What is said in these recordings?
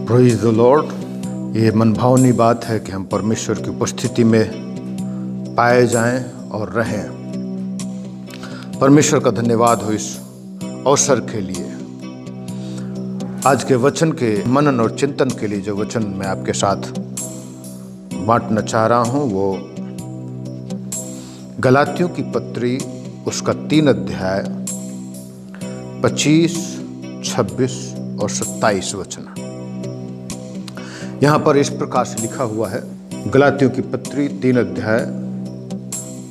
Praise the Lord. ये मनभावनी बात है कि हम परमेश्वर की उपस्थिति में पाए जाएं और रहें। परमेश्वर का धन्यवाद हो इस अवसर के लिए। आज के वचन के मनन और चिंतन के लिए जो वचन मैं आपके साथ बांटना चाह रहा हूं वो गलातियों की पत्री उसका 3 अध्याय 25, 26 और 27 वचन। यहाँ पर इस प्रकार से लिखा हुआ है, गलातियों की पत्री 3 अध्याय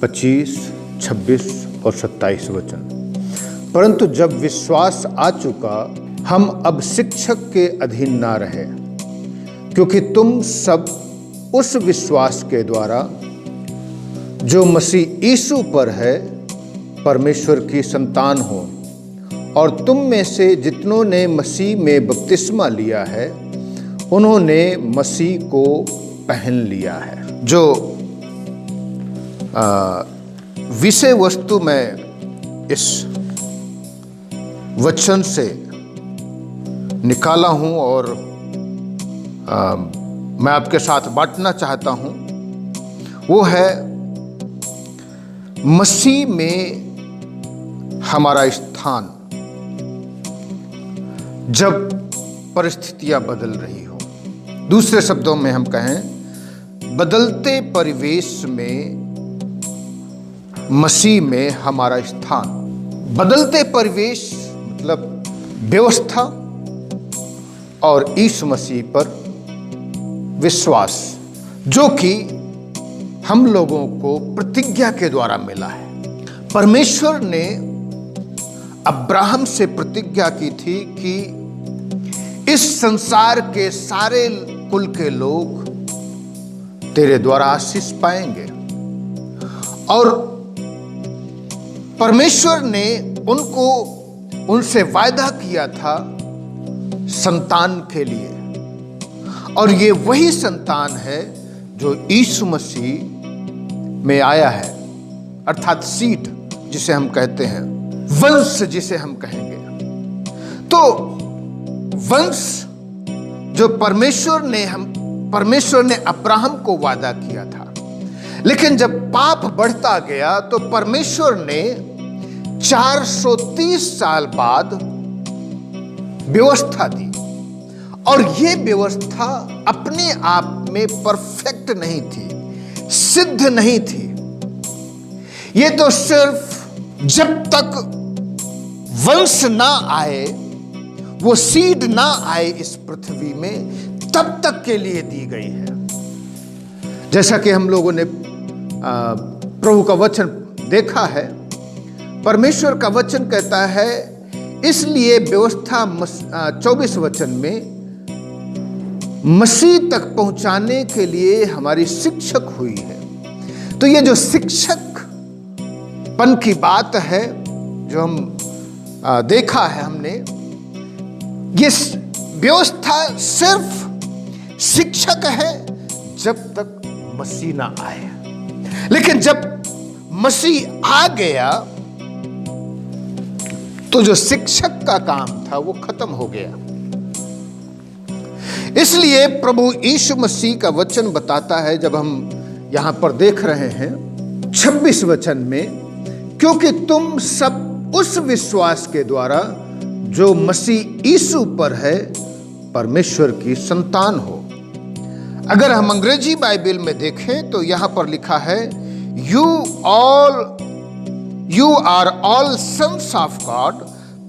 25, 26 और 27 वचन। परंतु जब विश्वास आ चुका, हम अब शिक्षक के अधीन ना रहे, क्योंकि तुम सब उस विश्वास के द्वारा जो मसीह यीशु पर है परमेश्वर की संतान हो। और तुम में से जितनों ने मसीह में बपतिस्मा लिया है उन्होंने मसीह को पहन लिया है। जो विषय वस्तु मैं इस वचन से निकाला हूं और मैं आपके साथ बांटना चाहता हूं वो है मसीह में हमारा स्थान जब परिस्थितियां बदल रही हो। दूसरे शब्दों में हम कहें, बदलते परिवेश में मसीह में हमारा स्थान। बदलते परिवेश मतलब व्यवस्था और यीशु मसीह पर विश्वास, जो कि हम लोगों को प्रतिज्ञा के द्वारा मिला है। परमेश्वर ने अब्राहम से प्रतिज्ञा की थी कि इस संसार के सारे कुल के लोग तेरे द्वारा आशीष पाएंगे। और परमेश्वर ने उनसे वायदा किया था संतान के लिए, और ये वही संतान है जो यीशु मसीह में आया है, अर्थात सीड जिसे हम कहते हैं, वंश जिसे हम कहेंगे। तो वंश जो परमेश्वर ने अब्राहम को वादा किया था, लेकिन जब पाप बढ़ता गया तो परमेश्वर ने 430 साल बाद व्यवस्था दी। और यह व्यवस्था अपने आप में परफेक्ट नहीं थी, सिद्ध नहीं थी। यह तो सिर्फ जब तक वंश ना आए, वो सीड ना आए इस पृथ्वी में, तब तक के लिए दी गई है। जैसा कि हम लोगों ने प्रभु का वचन देखा है, परमेश्वर का वचन कहता है, इसलिए व्यवस्था 24 वचन में मसीह तक पहुंचाने के लिए हमारी शिक्षक हुई है। तो ये जो शिक्षक पन की बात है जो हम देखा है हमने, ये व्यवस्था सिर्फ शिक्षक है जब तक मसीह ना आए। लेकिन जब मसीह आ गया तो जो शिक्षक का काम था वो खत्म हो गया। इसलिए प्रभु यीशु मसीह का वचन बताता है, जब हम यहां पर देख रहे हैं 26 वचन में, क्योंकि तुम सब उस विश्वास के द्वारा जो मसीह यीशु पर है परमेश्वर की संतान हो। अगर हम अंग्रेजी बाइबल में देखें तो यहां पर लिखा है, You are all sons of God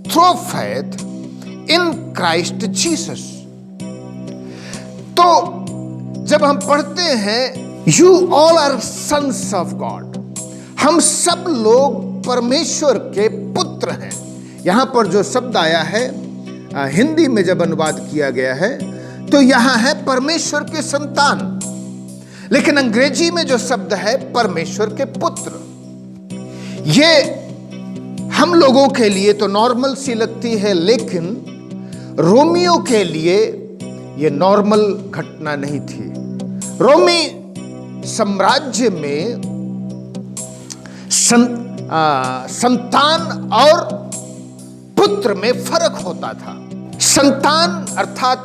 through faith in Christ Jesus। तो जब हम पढ़ते हैं You all are sons of God, हम सब लोग परमेश्वर के पुत्र हैं। यहां पर जो शब्द आया है हिंदी में जब अनुवाद किया गया है तो यहां है परमेश्वर के संतान, लेकिन अंग्रेजी में जो शब्द है परमेश्वर के पुत्र। ये हम लोगों के लिए तो नॉर्मल सी लगती है, लेकिन रोमियो के लिए ये नॉर्मल घटना नहीं थी। रोमी साम्राज्य में संतान और पुत्र में फर्क होता था। संतान अर्थात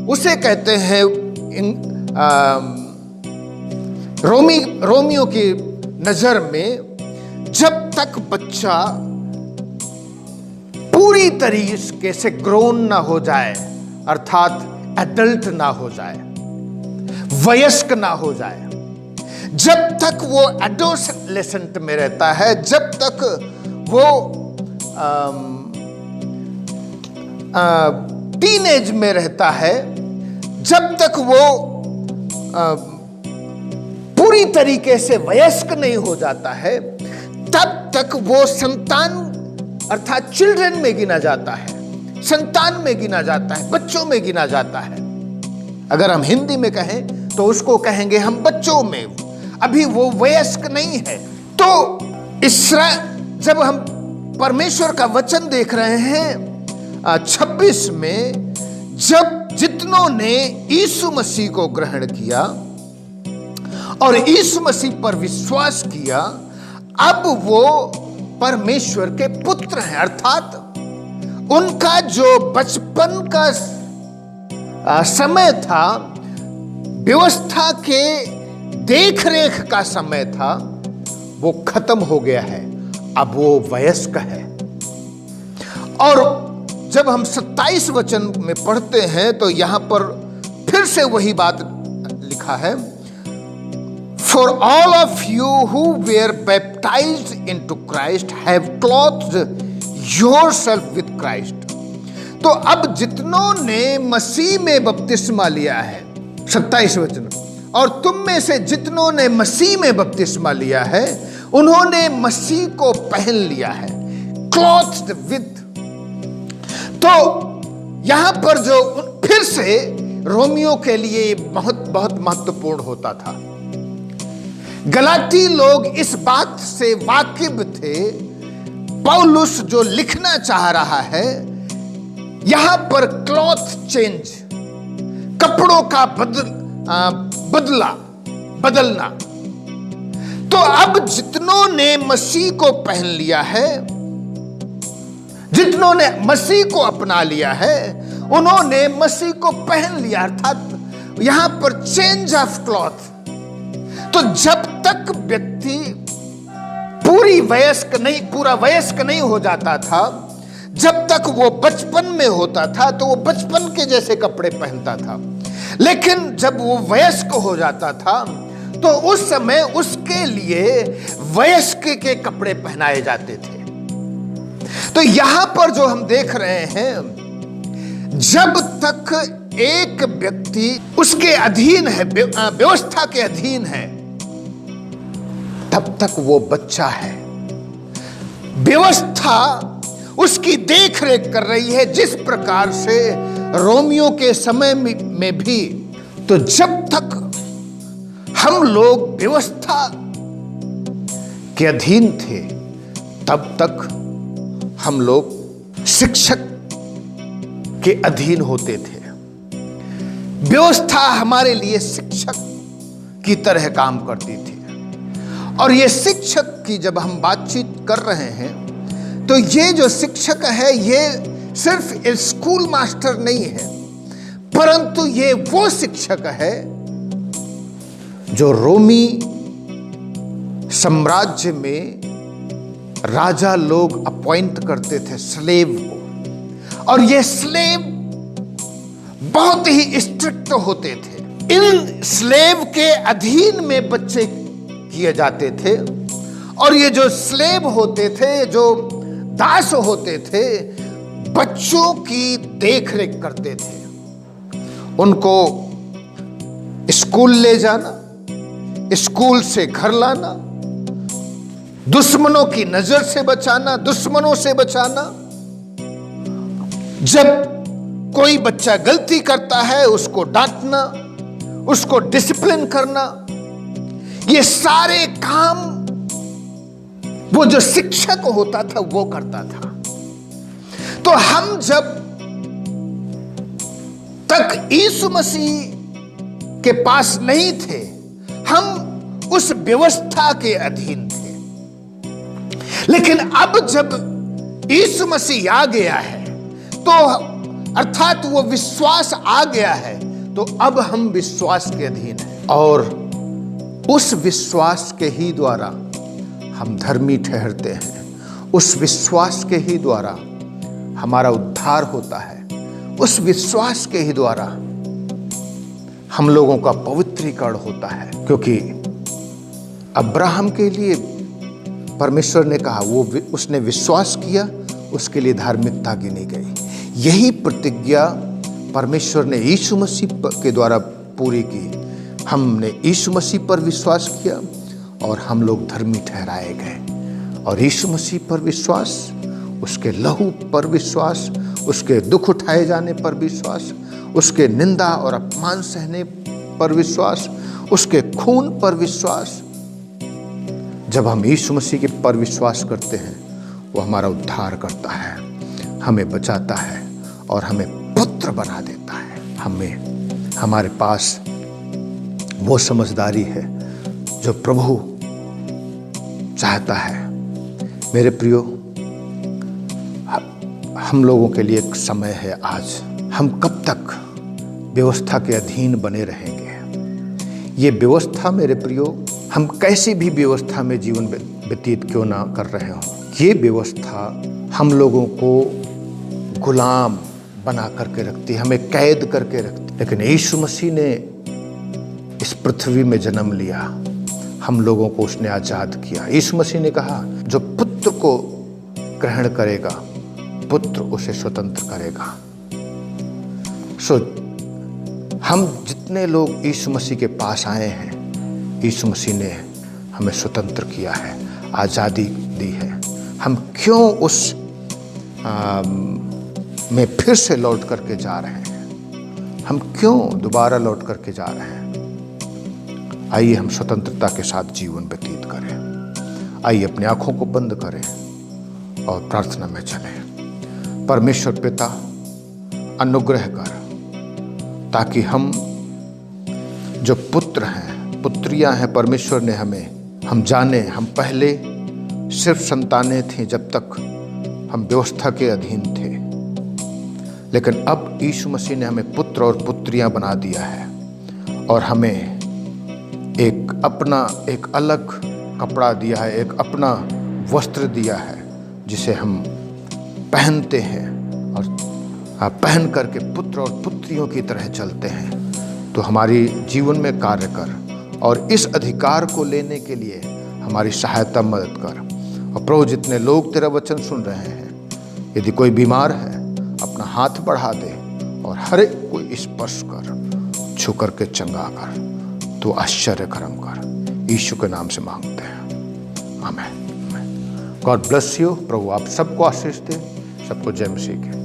उसे कहते हैं रोमियो की नजर में, जब तक बच्चा पूरी तरीके से ग्रोन ना हो जाए, अर्थात एडल्ट ना हो जाए, वयस्क ना हो जाए, जब तक वो एडोलेसेंट में रहता है, जब तक वो टीनेज में रहता है, जब तक वो पूरी तरीके से वयस्क नहीं हो जाता है, तब तक वो संतान अर्थात चिल्ड्रन में गिना जाता है, संतान में गिना जाता है, बच्चों में गिना जाता है। अगर हम हिंदी में कहें तो उसको कहेंगे हम बच्चों में, अभी वो वयस्क नहीं है। तो जब हम परमेश्वर का वचन देख रहे हैं 26 में, जब जितनों ने यीशु मसीह को ग्रहण किया और यीशु मसीह पर विश्वास किया, अब वो परमेश्वर के पुत्र हैं, अर्थात उनका जो बचपन का समय था, व्यवस्था के देखरेख का समय था, वो खत्म हो गया है। अब वो वयस्क है। और जब हम 27 वचन में पढ़ते हैं तो यहां पर फिर से वही बात लिखा है, For all of you who were baptized into Christ have clothed yourself with Christ। तो अब जितनों ने मसीह में बपतिस्मा लिया है, 27 वचन, और तुम में से जितनों ने मसीह में बपतिस्मा लिया है, उन्होंने मसीह को पहन लिया है, क्लॉथ्ड विद। तो यहां पर जो फिर से रोमियो के लिए बहुत बहुत महत्वपूर्ण होता था। गलाती लोग इस बात से वाकिफ थे, पौलुस जो लिखना चाह रहा है, यहां पर क्लॉथ चेंज, कपड़ों का बदलना। तो अब जितनों ने मसीह को पहन लिया है, जितनों ने मसीह को अपना लिया है, उन्होंने मसीह को पहन लिया, अर्थात यहां पर चेंज ऑफ क्लॉथ। तो जब तक व्यक्ति पूरा वयस्क नहीं हो जाता था, जब तक वो बचपन में होता था तो वो बचपन के जैसे कपड़े पहनता था, लेकिन जब वो वयस्क हो जाता था तो उस समय उसके लिए वयस्क के कपड़े पहनाए जाते थे। तो यहां पर जो हम देख रहे हैं, जब तक एक व्यक्ति उसके अधीन है, व्यवस्था के अधीन है, तब तक वो बच्चा है। व्यवस्था उसकी देखरेख कर रही है, जिस प्रकार से रोमियो के समय में भी। तो जब तक हम लोग व्यवस्था के अधीन थे, तब तक हम लोग शिक्षक के अधीन होते थे। व्यवस्था हमारे लिए शिक्षक की तरह काम करती थी। और ये शिक्षक की जब हम बातचीत कर रहे हैं, तो ये जो शिक्षक है, ये सिर्फ एक स्कूल मास्टर नहीं है, परंतु ये वो शिक्षक है जो रोमी साम्राज्य में राजा लोग अपॉइंट करते थे स्लेव को, और ये स्लेव बहुत ही स्ट्रिक्ट होते थे। इन स्लेव के अधीन में बच्चे किए जाते थे, और ये जो स्लेव होते थे, जो दास होते थे, बच्चों की देखरेख करते थे। उनको स्कूल ले जाना, स्कूल से घर लाना, दुश्मनों की नजर से बचाना, दुश्मनों से बचाना। जब कोई बच्चा गलती करता है, उसको डांटना, उसको डिसिप्लिन करना, ये सारे काम वो जो शिक्षक होता था वो करता था। तो हम जब तक यीशु मसीह के पास नहीं थे, हम उस व्यवस्था के अधीन थे। लेकिन अब जब यीशु मसीह आ गया है, तो अर्थात वो विश्वास आ गया है, तो अब हम विश्वास के अधीन हैं और उस विश्वास के ही द्वारा हम धर्मी ठहरते हैं। उस विश्वास के ही द्वारा हमारा उद्धार होता है। उस विश्वास के ही द्वारा हम लोगों का पवित्रीकरण होता है, क्योंकि अब्राहम के लिए परमेश्वर ने कहा, वो उसने विश्वास किया, उसके लिए धार्मिकता गिनी गई। यही प्रतिज्ञा परमेश्वर ने यीशु मसीह के द्वारा पूरी की। हमने यीशु मसीह पर विश्वास किया और हम लोग धर्मी ठहराए गए। और यीशु मसीह पर विश्वास, उसके लहू पर विश्वास, उसके दुख उठाए जाने पर विश्वास, उसके निंदा और अपमान सहने पर विश्वास, उसके खून पर विश्वास। जब हम यीशु मसीह के पर विश्वास करते हैं, वो हमारा उद्धार करता है, हमें बचाता है और हमें पुत्र बना देता है। हमारे पास वो समझदारी है जो प्रभु चाहता है। मेरे प्रियो, हम लोगों के लिए एक समय है आज। हम कब तक व्यवस्था के अधीन बने रहेंगे? ये व्यवस्था, मेरे प्रियो, हम कैसी भी व्यवस्था में जीवन व्यतीत क्यों ना कर रहे हों, ये व्यवस्था हम लोगों को गुलाम बना करके रखती है, हमें कैद करके रखती है। लेकिन यीशु मसीह ने इस पृथ्वी में जन्म लिया, हम लोगों को उसने आजाद किया। यीशु मसीह ने कहा, जो पुत्र को ग्रहण करेगा, पुत्र उसे स्वतंत्र करेगा। हम जितने लोग यीशु मसीह के पास आए हैं, यीशु मसीह ने हमें स्वतंत्र किया है, आजादी दी है। हम क्यों उस में फिर से लौट करके जा रहे हैं? हम क्यों दोबारा लौट करके जा रहे हैं? आइए हम स्वतंत्रता के साथ जीवन व्यतीत करें। आइए अपनी आंखों को बंद करें और प्रार्थना में चलें। परमेश्वर पिता, अनुग्रह कर, ताकि हम जो पुत्र हैं, पुत्रियां हैं, परमेश्वर ने हम जाने, हम पहले सिर्फ संतानें थीं जब तक हम व्यवस्था के अधीन थे, लेकिन अब यीशु मसीह ने हमें पुत्र और पुत्रियां बना दिया है और हमें एक अलग कपड़ा दिया है, एक अपना वस्त्र दिया है, जिसे हम पहनते हैं और पहन करके पुत्र और पुत्रियों की तरह चलते हैं। तो हमारी जीवन में कार्य कर और इस अधिकार को लेने के लिए हमारी सहायता मदद कर। और प्रभु, जितने लोग तेरा वचन सुन रहे हैं, यदि कोई बीमार है, अपना हाथ बढ़ा दे और हर एक को स्पर्श कर, छू करके चंगा कर। तो आश्चर्य कर्म कर, यीशु के नाम से मांगते हैं, आमीन। God bless you. प्रभु आप सबको आशीष दे, सबको जय मसीह के।